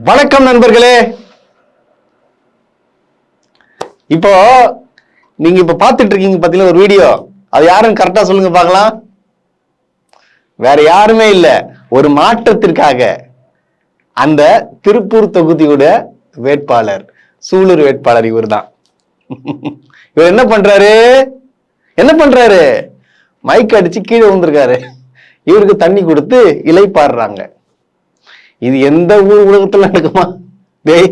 வணக்கம் நண்பர்களே. இப்போ நீங்க இப்ப பாத்துட்டு இருக்கீங்க பாத்தீங்களா ஒரு வீடியோ, அது யாருன்னு கரெக்டா சொல்லுங்க பார்க்கலாம். வேற யாருமே இல்ல, ஒரு மாற்றத்திற்காக அந்த திருப்பூர் தொகுதியோட வேட்பாளர், சூலூர் வேட்பாளர் இவர் தான். இவர் என்ன பண்றாரு, மைக் அடிச்சு கீழே விழுந்திருக்காரு. இவருக்கு தண்ணி கொடுத்து இலைப்பாடுறாங்க. இது எந்த ஊர் உலகத்துல நடக்குமா? டேய்,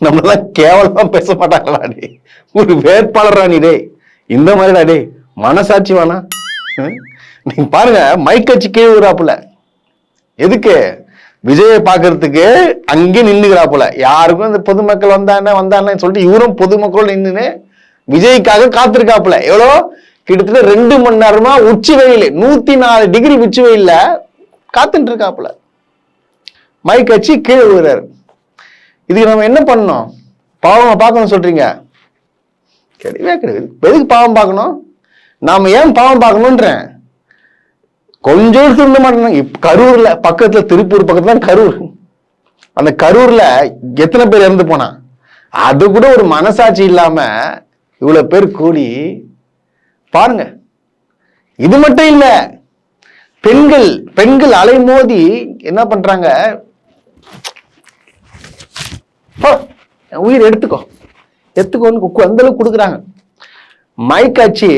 நம்மளதான் கேவலமா பேச மாட்டாங்களா? டே ஒரு வேட்பாளரா நீ, டே இந்த மாதிரிடா, டே மனசாட்சி வேணா? நீங்க பாருங்க, மைக் அடிச்சு கீழே விடுறாப்புல. எதுக்கு? விஜயை பாக்குறதுக்கு அங்கே நின்னுக்கிறாப்புல. யாருக்கும் இந்த பொதுமக்கள் வந்தானே சொல்லிட்டு இவரும் பொதுமக்கள் நின்னுன்னு விஜய்க்காக காத்திருக்காப்புல. எவ்வளோ கிட்டத்தட்ட 2 மணி நேரமா உச்சி வெயில், 104 டிகிரி உச்சி வெயில்ல காத்துட்டு இருக்காப்புல. மைக் அடிச்சு கீழே விழுறாரு. இதுக்கு நம்ம என்ன பண்ணணும்? பாவமா பார்க்கணும் சொல்றீங்க? கிடையவே கிடையாது. எதுக்கு பாவம் பார்க்கணும்? நாம ஏன் பாவம் பார்க்கணும்ன்றேன். கொஞ்சம் திருந்த மாட்டேன். கரூர்ல பக்கத்துல, திருப்பூர் பக்கத்துல கரூர். அந்த கரூர்ல எத்தனை பேர் இறந்து போனா? அது கூட ஒரு மனசாட்சி இல்லாம இவ்வளவு பேர் கூடி பாருங்க. இது மட்டும் இல்ல, பெண்கள் அலைமோதி என்ன பண்றாங்க, உயிர் எடுத்துக்கோன்னு அந்த அளவுக்கு கொடுக்குறாங்க. மைக்காச்சு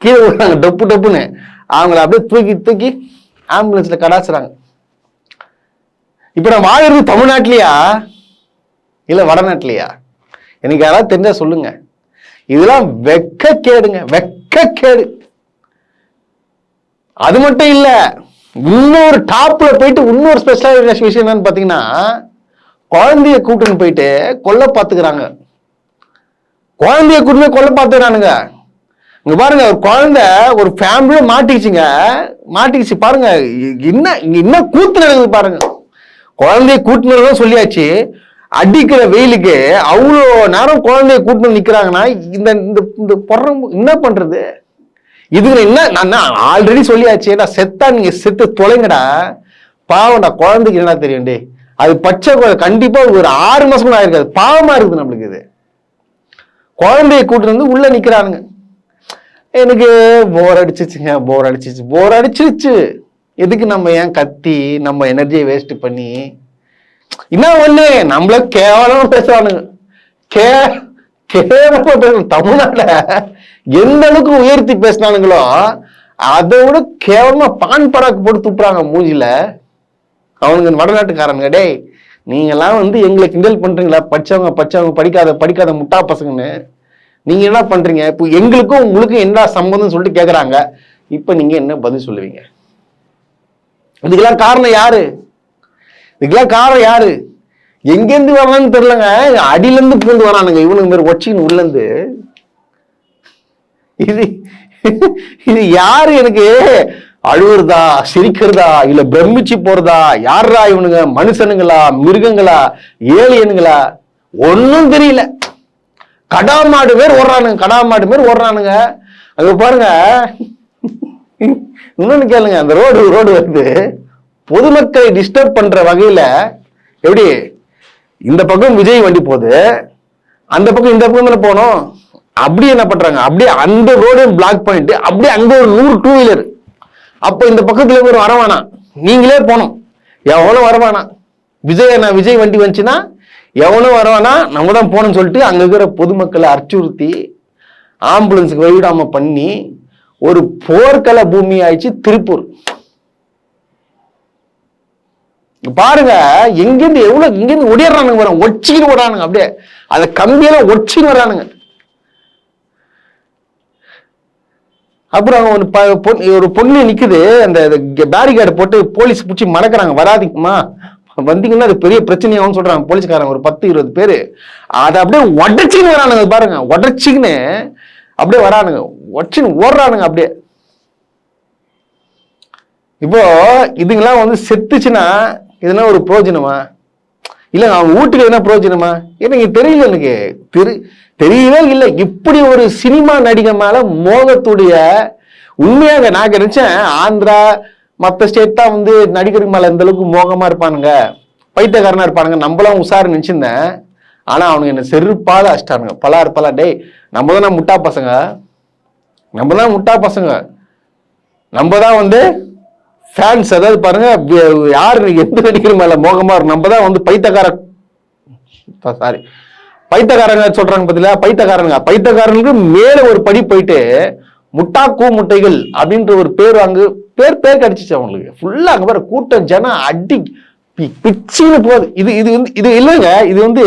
கீழே விடுறாங்க, டப்புன்னு அவங்கள அப்படியே தூக்கி ஆம்புலன்ஸ்ல கடாச்சுறாங்க. இப்ப நான் வாழறது தமிழ்நாட்டிலையா இல்ல வடநாட்டிலையா? எனக்கு யாராவது தெரிஞ்சா சொல்லுங்க. இதெல்லாம் வெக்கக்கேடு. அது மட்டும் இல்ல, இன்னொரு டாப்ல போயிட்டு இன்னொரு ஸ்பெஷல் விஷயம் என்னன்னு பாத்தீங்கன்னா, குழந்தைய கூட்டுன்னு போயிட்டு கொல்ல பாத்துக்கிறாங்க. குழந்தைய கூட்டுமே கொல்ல பாத்துக்கிறானுங்க. இங்க பாருங்க, ஒரு குழந்தை ஒரு ஃபேமிலிய மாட்டிக்கிச்சு பாருங்க. என்ன கூத்து நடக்குது பாருங்க. குழந்தைய கூட்டுனதும் சொல்லியாச்சு, அடிக்கிற வெயிலுக்கு அவ்வளோ நேரம் குழந்தைய கூட்டுன்னு நிக்கிறாங்கன்னா இந்த பொறம் என்ன பண்றது? இதுக்கு என்ன, நான் ஆல்ரெடி சொல்லியாச்சு, நான் செத்தா நீங்க செத்து தொலைங்கடா. பாவம்டா, குழந்தைக்கு என்ன தெரியும்? டே அது பச்சை கண்டிப்பா ஒரு 6 மாசம் கூட ஆயிருக்காது. பாவமா இருக்குது நம்மளுக்கு. இது குழந்தைய கூட்டு வந்து உள்ள நிக்கிறானுங்க. எனக்கு போர் அடிச்சிருச்சு. எதுக்கு நம்ம ஏன் கத்தி நம்ம எனர்ஜியை வேஸ்ட் பண்ணி? என்ன ஒண்ணு, நம்மள கேவலமா பேசுறானுங்க. கேவலமா பேசணும். தமிழ்நாட்டுல எந்த அளவுக்கு உயர்த்தி பேசினானுங்களோ அதை விட கேவலமா பான் பராக்கு போட்டு துப்புறாங்க மூஞ்சில அவனுங்க வடநாட்டுக்காரனுங்க. டேய், நீங்க எல்லாம் வந்து எங்களை கிண்டல் பண்றீங்களா? படிச்சவங்க படிக்காத முட்டா பசங்கன்னு நீங்க என்ன பண்றீங்க? இப்போ எங்களுக்கும் உங்களுக்கும் என்ன சம்பந்தம் சொல்லிட்டு கேக்குறாங்க. இப்ப நீங்க என்ன பதில் சொல்லுவீங்க? இதுக்கெல்லாம் காரணம் யாரு? எங்கேருந்து வரலான்னு தெரியலங்க. அடியில இருந்து பூந்து வரானுங்க இவனுக்கு பேர் ஒச்சின்னு உள்ள இருந்து. இது யாரு? எனக்கு அழுவுறதா, சிரிக்கிறதா, இல்ல பிரமிச்சு போறதா? யாரா இவனுங்க? மனுஷனுங்களா, மிருகங்களா, ஏலியனுங்களா? ஒன்னும் தெரியல. கடாமாடு பேர் ஓடுறானுங்க. அங்க பாருங்க, இன்னொன்னு கேளுங்க. அந்த ரோடு வந்து பொதுமக்களை டிஸ்டர்ப் பண்ற வகையில, எப்படி இந்த பக்கம் விஜய் வண்டி போகுது, அந்த பக்கம் இந்த பக்கம் போனோம். அப்படியே என்ன பண்றாங்க, அப்படியே அந்த ரோடு பிளாக் பண்ணிட்டு அப்படியே அங்க ஒரு 100 2 வீலர். அப்ப இந்த பக்கத்துல ஒரு வரவானா, நீங்களே போனோம், எவனும் வரவானா. விஜய் வண்டி வந்துச்சுன்னா எவனும் வரவானா, நம்ம தான் போனோம்னு சொல்லிட்டு அங்க இருக்கிற பொதுமக்களை அச்சுறுத்தி ஆம்புலன்ஸுக்கு வழிவிடாம பண்ணி ஒரு போர்க்கள பூமி ஆயிடுச்சு திருப்பூர். பாருங்க, இங்கிருந்து ஒடிடுறானுங்க, ஒச்சிக்கிட்டு ஓடுறானுங்க. அப்படியே அந்த கம்பியெல்லாம் ஒச்சின்னு வர்றானுங்க. அப்புறம் ஒரு பொண்ணு நிக்குது, அந்த பேரிகார்டு போட்டு போலீஸ் பிடிச்சி மடக்குறாங்க. வராதிங்கம்மா, வந்தீங்கன்னா அது பெரிய பிரச்சனையாகும் சொல்றாங்க போலீஸ்காரங்க. ஒரு 10-20 பேரு அதை அப்படியே உடச்சின்னு வரானுங்க. பாருங்க, உடச்சிக்கின்னு அப்படியே வரானுங்க, ஒச்சின்னு ஓடுறானுங்க அப்படியே. இப்போ இதுங்கெல்லாம் வந்து செத்துச்சுன்னா இதெல்லாம் ஒரு பிரயோஜனமா? இல்ல அவங்க வீட்டுக்கு என்ன பிரயோஜனமா? எனக்கு தெரியல, எனக்கு தெரியவே இல்லை. இப்படி ஒரு சினிமா நடிகை மேல மோகத்துடைய உண்மையாக நான் நினைச்சேன், ஆந்திரா மற்ற ஸ்டேட் தான் வந்து நடிகருக்கு மேல எந்த அளவுக்கு மோகமா இருப்பானுங்க. பைத்தியக்காரனா இருப்பானுங்க, நம்மளாம் உஷாரு நினைச்சிருந்தேன். ஆனா அவனுங்க என்ன செருப்பால அடிச்சிட்டானுங்க. பலா டேய், நம்ம தான் முட்டா பசங்க, நம்ம தான் முட்டா பசங்க, நம்ம தான் வந்து ஃபேன்ஸ். அதாவது பாருங்க, யாரு எந்த நடிகர் மேல மோகமா இருக்கும், நம்ம தான் வந்து பைத்தியக்காரங்க சொல்றாங்க பத்தில, பைத்தியக்காரனுக்கு மேல ஒரு படி போயிட்டு முட்டா முட்டைகள் அப்படின்ற ஒரு பேர் பேர் கடிச்சிச்சு அவங்களுக்கு. ஃபுல்லா அங்க பாரு கூட்டம், ஜனம் அடி பிச்சுன்னு போகுது. இது இல்லைங்க, இது வந்து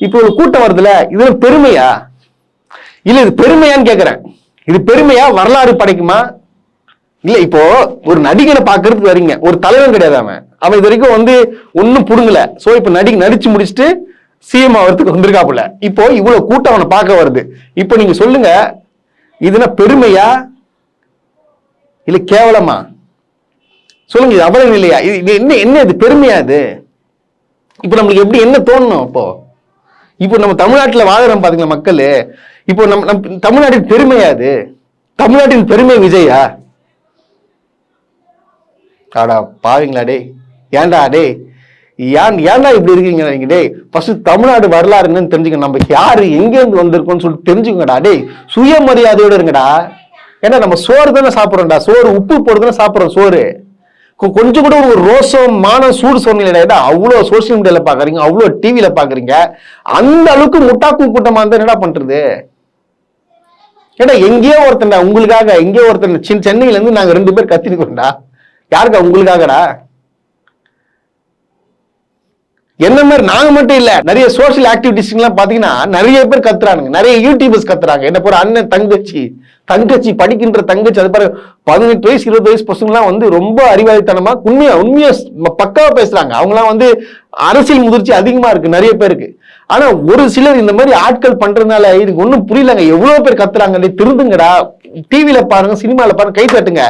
இப்போ ஒரு கூட்டம் வருதுல, இது பெருமையா இல்ல? இது பெருமையான்னு கேக்குறேன். இது பெருமையா? வரலாறு படைக்குமா? இல்ல. இப்போ ஒரு நடிகரை பாக்குறதுக்கு வரீங்க, ஒரு தலைவன் கிடையாது அவன் இது வரைக்கும் வந்து ஒன்னும் புடுங்கல. சோ இப்ப நடிச்சு முடிச்சுட்டு சிஎம் ஆகிறதுக்கு வந்திருக்காப்புல. இப்போ இவ்வளவு கூட்டம் அவனை பார்க்க வருது. இப்போ நீங்க சொல்லுங்க, இதுனா பெருமையா இல்ல கேவலமா? சொல்லுங்க. இது அவலம் இல்லையா? இது என்ன இது பெருமையா? இது இப்ப நம்மளுக்கு எப்படி என்ன தோணணும்? இப்போ நம்ம தமிழ்நாட்டுல வாழறோம் பாத்தீங்களா மக்கள், இப்போ நம்ம தமிழ்நாட்டின் பெருமையா? இது தமிழ்நாட்டின் பெருமை விஜயா? ஆடா பாவீங்களா டே, ஏன்டா டே, ஏன்டா இப்படி இருக்கீங்க நீங்க? டே ஃபர்ஸ்ட் தமிழ்நாடு வரலாறு என்னன்னு தெரிஞ்சுக்க, நம்ம யாரு எங்க இருந்து வந்திருக்கோம்னு சொல்லிட்டு தெரிஞ்சுக்கோங்கடா. டே சுயமரியாதையோட இருங்கடா. ஏன்னா நம்ம சோறு தானே சாப்பிட்றோம்டா, சோறு உப்பு போட்டு தானே சாப்பிட்றோம். சோறு கொஞ்சம் கூட ஒரு ரோசம் மானம் சூடு சொன்னீங்களா? அவ்வளோ சோசியல் மீடியால பாக்குறீங்க, அவ்வளோ டிவில பாக்குறீங்க, அந்த அளவுக்கு முட்டாக்கும் கூட்டமா இருந்தா என்னடா பண்றது? ஏன்னா எங்கேயோ ஒருத்தன் உங்களுக்காக, எங்கேயோ ஒருத்தன் சென்னையில இருந்து நாங்க 2 பேர் கத்திருக்கோம்டா. யாருக்கா? உங்களுக்காகடா. என்ன மாதிரி நாங்க மட்டும் இல்ல, நிறைய சோசியல் ஆக்டிவிட்டிஸ் எல்லாம் பாத்தீங்கன்னா நிறைய பேர் கத்துறானுங்க, நிறைய யூடியூபர்ஸ் கத்துறாங்க. என்ன போற அண்ணன் தங்கச்சி படிக்கின்ற தங்கச்சி, அது பாருங்க 18 வயசு 20 வயசு பசங்க எல்லாம் வந்து ரொம்ப அறிவாளித்தனமா உண்மையா பக்காவா பேசுறாங்க. அவங்க எல்லாம் வந்து அரசியல் முதிர்ச்சி அதிகமா இருக்கு நிறைய பேருக்கு. ஆனா ஒரு சிலர் இந்த மாதிரி ஆட்கள் பண்றதுனால இதுக்கு ஒண்ணும் புரியலங்க. எவ்வளவு பேர் கத்துறாங்க, திருந்துங்கடா. டிவில பாருங்க, சினிமால பாருங்க, கை தட்டுங்க.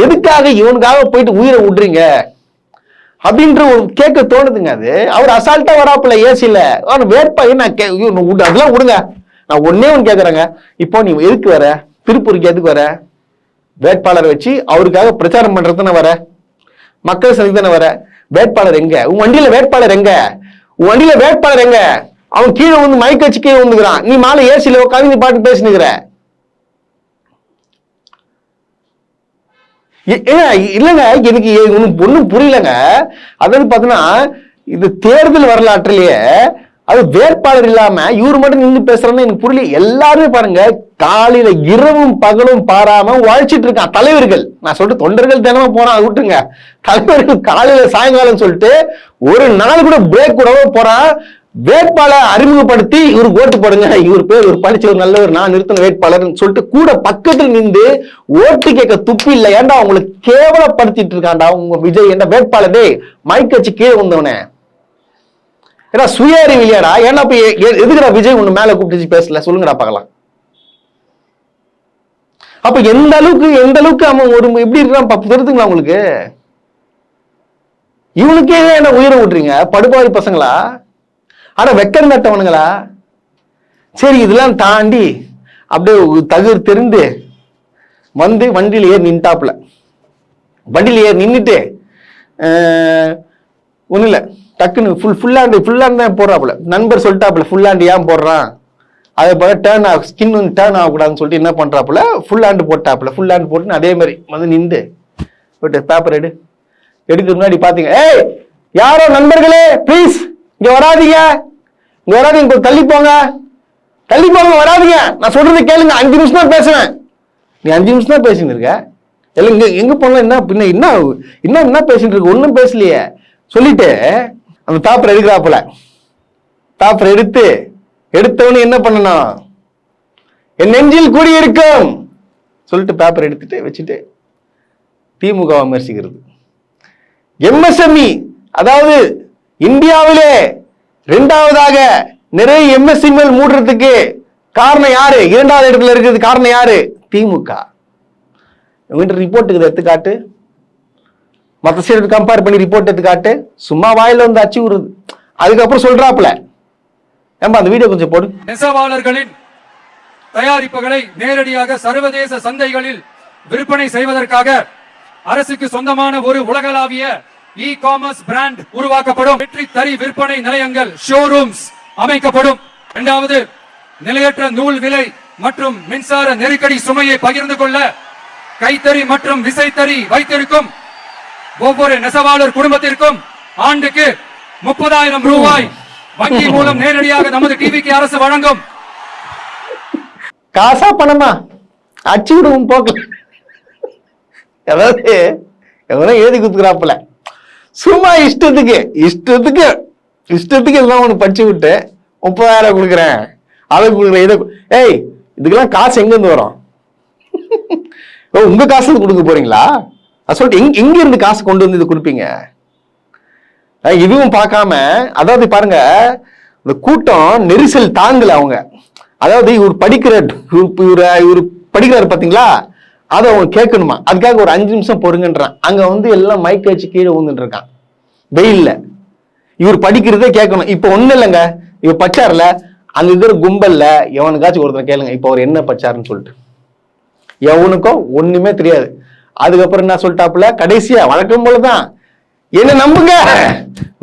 எதுக்காக இவனுக்காக போயிட்டு உயிரை விடுறீங்க அப்படின்ற ஒரு கேட்க தோணுதுங்க. அது அவர் அசால்ட்டா வராப்புல ஏசில அதெல்லாம் விடுங்க. நான் ஒன்னே ஒன்னு கேக்குறேங்க, இப்போ நீ எதுக்கு வர திருப்பூருக்கு? எதுக்கு வர? வேட்பாளரை வச்சு அவருக்காக பிரச்சாரம் பண்றது தானே வர, மக்கள் சந்தி தானே வர. வேட்பாளர் எங்க? உன் வண்டியில வேட்பாளர் எங்க? அவன் கீழே வந்து மைக் வச்சு கீழே வந்துக்கிறான், நீ மேல ஏசில உட்காந்து நீ பாட்டு பேசினுக்கிற. இல்லங்க, எனக்கு ஒண்ணும் புரியலங்க. அதாவது பாத்தீங்கன்னா இது தேர்தல் வரலாற்றிலேயே அது வேட்பாளர் இல்லாம இவரு மட்டும் நின்று பேசுறதுன்னு எனக்கு புரியல. எல்லாருமே பாருங்க காலையில இரவும் பகலும் பாராம வாழ்ச்சிட்டு இருக்கான் தலைவர்கள். நான் சொல்லிட்டு தொண்டர்கள் தினமும் போறான், அது விட்டுருங்க. தலைவர்கள் காலையில சாயங்காலம் சொல்லிட்டு ஒரு நாள் கூட பிரேக் கூடவே போறான். வேட்பாளர் அறிமுகப்படுத்தி இவருக்கு ஓட்டு போடுங்க, இவர் பேர் ஒரு படிச்சவர் நல்லவர், நான் நிறுத்தின வேட்பாளர் சொல்லிட்டு கூட பக்கத்தில் நின்று ஓட்டு கேட்க துப்பி இல்லை. ஏன்டா உங்களுக்கு கேவலப்படுத்திட்டு இருக்காண்டா உங்க விஜய் என்ற வேட்பாளரே மைக் வச்சு கீழே வந்தவனே. ஏன்னா சுய அறிவு இல்லையாடா? ஏன்னா எதுக்குடா விஜய் ஒண்ணு மேல கூப்பிட்டு பேசல? சொல்லுங்கடா பார்க்கலாம். அப்ப எந்த அளவுக்கு அவன் ஒரு எப்படி இருக்கான் தெரியுதுங்களா உங்களுக்கு? இவனுக்கே என்ன உயிரை விட்டுறீங்க படுபாவி பசங்களா? ஆனா வெக்கம் நட்டவனுங்களா? சரி, இதெல்லாம் தாண்டி அப்படியே தகுதி தெரிந்து வந்து வண்டியில ஏறி நின்ட்டாப்புல. வண்டியில ஏறி நின்றுட்டு ஒண்ணு இல்ல, டக்குன்னு ஃபுல்லாண்டு தான் போடுறாப்புல. நண்பர் சொல்லிட்டாப்புல ஃபுல்லாண்டு ஏன் போடுறான், அதை போல ஸ்கின் வந்து டேர்ன் ஆகக்கூடாதுன்னு சொல்லிட்டு என்ன பண்றாப்புல, ஃபுல்லாண்டு போட்டாப்புல. ஃபுல்லாண்டு போட்டு அதே மாதிரி வந்து நின்று பேப்பர் எடுக்க முன்னாடி பாத்தீங்க, ஏய் யாரோ நண்பர்களே ப்ளீஸ் இங்க வராதீங்க, தள்ளி போங்க வராதீங்க, நான் சொல்றது கேளுங்க, 5 நிமிஷம் தான் பேசுவேன். நீ 5 நிமிஷம் தான் பேசிட்டு இருக்க, எல்லாம் எங்க போன என்ன பேசிட்டு இருக்க? ஒன்னும் பேசலையே சொல்லிட்டு அந்த பேப்பர் எடுக்கிறாப்புல. பேப்பர் எடுத்தவனு என்ன பண்ணணும், என் நெஞ்சில் கூடியிருக்கும் சொல்லிட்டு பேப்பர் எடுத்துட்டு வச்சுட்டு திமுக விமர்சிக்கிறது. எம்எஸ்எம்இ, அதாவது இந்தியாவிலே 2வதாக நிறைய எம்எஸ்எம்இ மூடுறதுக்கு காரணம் யாரு? 2வது இடத்துல இருக்கிறது காரணம் யாரு? திமுக. ரிப்போர்ட்டுக்கு எடுத்துக்காட்டு, மற்ற ஸ்டேட் கம்பேர் பண்ணி ரிப்போர்ட் எடுத்துக்காட்டு. சும்மா வாயில வந்து அச்சு விடுறது. அதுக்கப்புறம் சொல்றாப்புல, ஏம்பா அந்த வீடியோ கொஞ்சம் போடு. நெசவாளர்களின் தயாரிப்புகளை நேரடியாக சர்வதேச சந்தைகளில் விற்பனை செய்வதற்காக அரசுக்கு சொந்தமான ஒரு உலகளாவிய இ காமர்ஸ் பிராண்ட் உருவாக்கப்படும். வெற்றி தறி விற்பனை நிலையங்கள் ஷோரூம்ஸ் அமைக்கப்படும். இரண்டாவது, நிலையற்ற நூல் விலை மற்றும் மின்சார நெருக்கடி சுமையை பகிர்ந்து கொள்ள கைத்தறி மற்றும் விசைத்தறி வைத்திருக்கும் ஒவ்வொரு நெசவாளர் குடும்பத்திற்கும் ஆண்டுக்கு 30,000 ரூபாய் வங்கி மூலம் நேரடியாக நமது டிவிக்கு அரசு வழங்கும். காசா பணமா அச்சு விடுவோம் போக்கல. அதாவது எவனோ எழுதி குத்துக்கிறாப்புல சும்மா இஷ்டத்துக்கு இதெல்லாம் ஒண்ணு படிச்சு விட்டு 30,000 கொடுக்குறேன் அதை கொடுக்குறேன் இதை. ஏய், இதுக்கெல்லாம் காசு எங்க இருந்து வரும்? உங்க காசு கொடுக்க போறீங்களா? சொல்லிட்டு எங்க இருந்து காசு கொண்டு வந்து இது கொடுப்பீங்க? இதுவும் பார்க்காம, அதாவது பாருங்க, இந்த கூட்டம் நெரிசல் தாங்கல அவங்க. அதாவது இவர் படிக்கிறாரு பாத்தீங்களா, அதை அவங்க கேட்கணுமா, அதுக்காக ஒரு 5 நிமிஷம் பொறுங்கன்றான். அங்க வந்து எல்லாம் மைக் வச்சு கீழே ஊந்துட்டு இருக்கான் வெயில்ல. இவர் படிக்கிறதே கேட்கணும். இப்ப ஒண்ணு இல்லைங்க, இவர் பச்சார்ல அங்க இருக்கிற கும்பல்ல எவனுக்காச்சும் ஒருத்தர் கேளுங்க இப்ப அவர் என்ன பச்சாருன்னு சொல்லிட்டு. எவனுக்கும் ஒண்ணுமே தெரியாது. அதுக்கப்புறம் என்ன சொல்லிட்டாப்புல, கடைசியா வழக்கம் போலதான், என்ன நம்புங்க,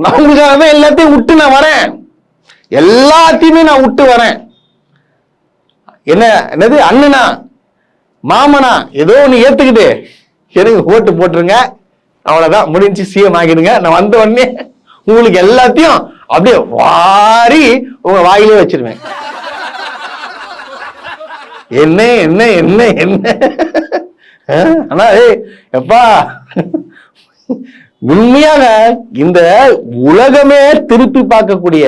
நம்புக்காக எல்லாத்தையும் விட்டு நான் வரேன், எல்லாத்தையுமே நான் விட்டு வரேன். என்னது அண்ணனா மாமனா ஏதோ ஒண்ணு ஏத்துக்கிட்டு எனக்கு ஓட்டு போட்டுருங்க, அவ்வளவுதான், முடிஞ்சு சிஎம் ஆகிடுங்க. நான் வந்த உடனே உங்களுக்கு எல்லாத்தையும் அப்படியே வாரி உங்க வாயிலே வச்சிருவேன். என்ன என்ன என்ன என்ன ஆனா எப்பா, உண்மையாக இந்த உலகமே திருப்பி பார்க்கக்கூடிய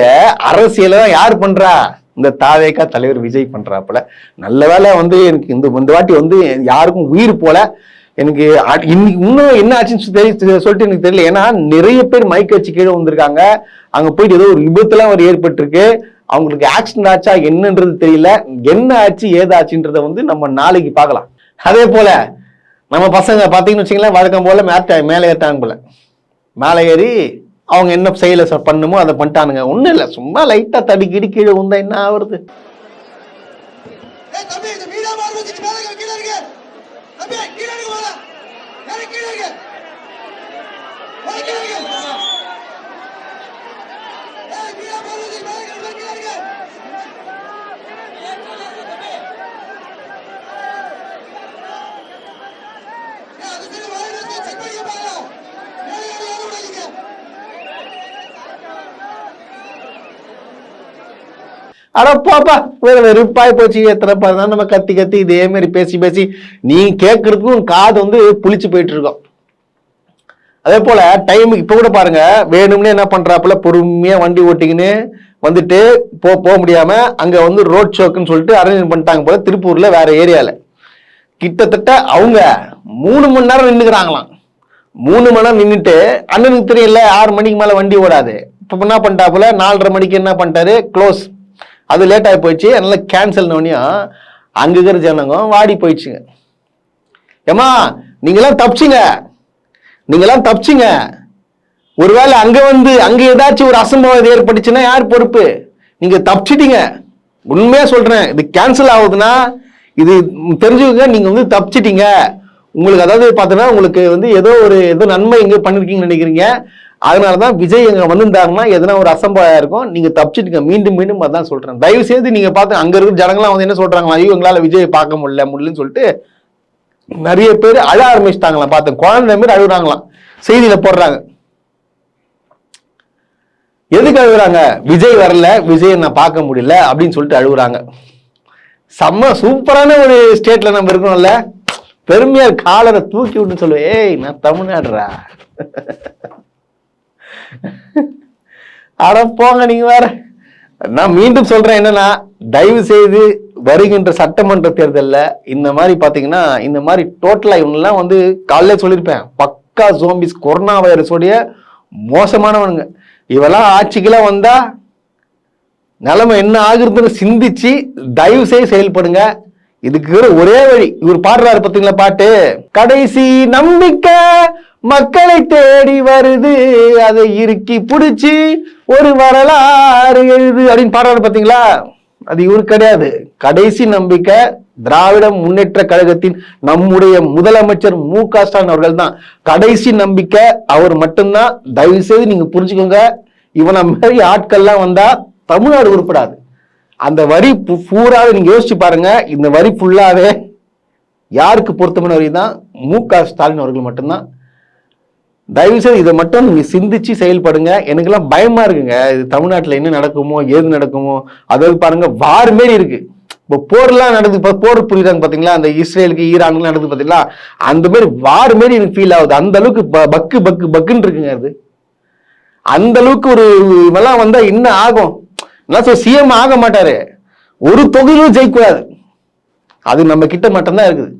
அரசியலை தான் யார் பண்றா? இந்த தாவேகா தலைவர் விஜய் பண்றாப்புல. நல்ல வேலை வந்து எனக்கு இந்த வாட்டி வந்து யாருக்கும் உயிர் போல. எனக்கு இன்னைக்கு இன்னும் என்ன ஆச்சுன்னு சொல்லிட்டு எனக்கு தெரியல. ஏன்னா நிறைய பேர் மைக் வச்சு கீழே வந்திருக்காங்க. அங்க போயிட்டு ஏதோ ஒரு விபத்துலாம் ஒரு ஏற்பட்டிருக்கு. அவங்களுக்கு ஆக்சிடென்ட் ஆச்சா என்னன்றது தெரியல. என்ன ஆச்சு ஏதாச்சுன்றத வந்து நம்ம நாளைக்கு பார்க்கலாம். அதே போல நம்ம பசங்க பாத்தீங்கன்னு வச்சுங்களேன், வழக்கம் போல மேலே ஏற்றாங்க போல. மேலே ஏறி அவங்க என்ன செயல பண்ணுமோ அதை பண்ணிட்டானுங்க. ஒண்ணும் இல்லை, சும்மா லைட்டா தடிக்கடி கீழே வந்தா என்ன ஆகுறது? அட பாப்பா, வெறுப்பாய் போச்சு. எத்தனை தான் நம்ம கத்தி இதே மாதிரி பேசி நீ கேட்கறதுக்கும் காது வந்து புளிச்சு போயிட்டு இருக்கோம். அதே போல டைமுக்கு இப்ப கூட பாருங்க, வேணும்னே என்ன பண்றாப்புல, பொறுமையா வண்டி ஓட்டிக்கின்னு வந்துட்டு போக முடியாம அங்க வந்து ரோட் ஷோக்குன்னு சொல்லிட்டு அரேஞ்ச் பண்ணிட்டாங்க போல. திருப்பூர்ல வேற ஏரியால கிட்டத்தட்ட அவங்க 3 மணி நேரம் நின்றுக்கிறாங்களாம். 3 மணி நேரம் நின்றுட்டு, அண்ணனுக்கு தெரியல 6 மணிக்கு மேல வண்டி ஓடாது. இப்ப என்ன பண்ணிட்டாப்புல, 4:30 மணிக்கு என்ன பண்ணிட்டாரு, க்ளோஸ். அது லேட் ஆகி போயிடுச்சு. அதனால கேன்சல் பண்ணியும் அங்க இருக்கிற ஜனங்க வாடி போயிடுச்சுங்க. ஏமா நீங்களாம் தப்பிச்சிங்க. ஒருவேளை அங்க ஏதாச்சும் ஒரு அசம்பாவிதம் ஏற்பட்டுச்சுன்னா யார் பொறுப்பு? நீங்க தப்பிச்சிட்டீங்க. உண்மையா சொல்றேன், இது கேன்சல் ஆகுதுன்னா இது தெரிஞ்சுக்கங்க, நீங்க வந்து தப்பிச்சிட்டீங்க. உங்களுக்கு அதாவது பாத்தீங்கன்னா உங்களுக்கு வந்து ஏதோ நன்மை இங்க பண்ணிருக்கீங்கன்னு நினைக்கிறீங்க. அதனாலதான் விஜய் அங்க வந்திருந்தாருன்னா எதனா ஒரு அசம்பாவிதம் இருக்கும். நீங்க தப்பிச்சிட்டுங்க. மீண்டும் அதான் சொல்றேன். தயவு செய்து நீங்க பார்த்து அங்க இருக்கிற ஜனங்களாம் வந்து என்ன சொல்றாங்க, ஐயோ எங்களால விஜயை பார்க்க முடியலன்னு சொல்லிட்டு நிறைய பேர் அழ ஆரம்பிச்சிட்டாங்களாம். பார்த்து குழந்தை மாதிரி அழுகுறாங்களாம். செய்தியில போடுறாங்க. எதுக்கு அழுகுறாங்க? விஜய் வரல, விஜய் நான் பார்க்க முடியல அப்படின்னு சொல்லிட்டு அழுகுறாங்க. செம்ம சூப்பரான ஒரு ஸ்டேட்ல நம்ம இருக்கணும்ல. பெருமையா காலரை தூக்கி விட்டு சொல்லுவேன், ஏய் நான் தமிழ்நாடுறா. அட போங்க நீங்க வேற. நான் மீண்டும் சொல்றேன் என்னன்னா, தயவு செய்து வருகின்ற சட்டமன்ற தேர்தலில் இந்த மாதிரி பாத்தீங்கன்னா, இந்த மாதிரி டோட்டலா இவங்கெல்லாம் வந்து காலையில சொல்லியிருப்பேன், பக்கா ஜோம்பிஸ், கொரோனா வைரஸோடைய மோசமானவனுங்க. இவெல்லாம் ஆட்சிக்கெல்லாம் வந்தா நிலைமை என்ன ஆகுறதுன்னு சிந்திச்சு தயவு செய்து செயல்படுங்க. இதுக்கு ஒரே வழி, இவர் பாடுறாரு பாத்தீங்களா பாட்டு, கடைசி நம்பிக்கை மக்களை தேடி வருது, அதை இறுக்கி பிடிச்சி ஒரு வரலாறு எழுது அப்படின்னு பாடுறாரு பாத்தீங்களா. அது இவரு கிடையாது. கடைசி நம்பிக்கை திராவிட முன்னேற்ற கழகத்தின் நம்முடைய முதலமைச்சர் மு.க.ஸ்டாலின் அவர்கள் தான் கடைசி நம்பிக்கை. அவர் மட்டும்தான். தயவு செய்து நீங்க புரிஞ்சுக்கோங்க, இவனை மாதிரி ஆட்கள்லாம் வந்தா தமிழ்நாடு உருப்படாது. அந்த வரி பூராவே நீங்க யோசிச்சு பாருங்க. இந்த வரி ஃபுல்லாவே யாருக்கு பொருத்தமான வரி தான்? மு.க.ஸ்டாலின் அவர்கள் மட்டும்தான். தயவு செய்து இதை மட்டும் நீங்க சிந்திச்சு செயல்படுங்க. எனக்கெல்லாம் பயமா இருக்குங்க. இது தமிழ்நாட்டுல என்ன நடக்குமோ, ஏது நடக்குமோ. அதாவது பாருங்க, வார் மாரி இருக்கு. இப்போ போர்லாம் நடக்குது. இப்போ போர் புரியுறாங்க பாத்தீங்களா, அந்த இஸ்ரேலுக்கு ஈரானுக்கு நடக்குது பாத்தீங்களா, அந்த மாதிரி வார் மாரி எனக்கு ஃபீல் ஆகுது. அந்த அளவுக்கு பக்கு பக்கு பக்குன்னு இருக்குங்க. அது அந்த அளவுக்கு ஒரு இவெல்லாம் வந்தா என்ன ஆகும்? சிஎம் ஆக மாட்டாரு, ஒரு தொகுதியிலும் ஜெயிக்கூடாது. அது நம்ம கிட்ட மட்டும்தான் இருக்குது.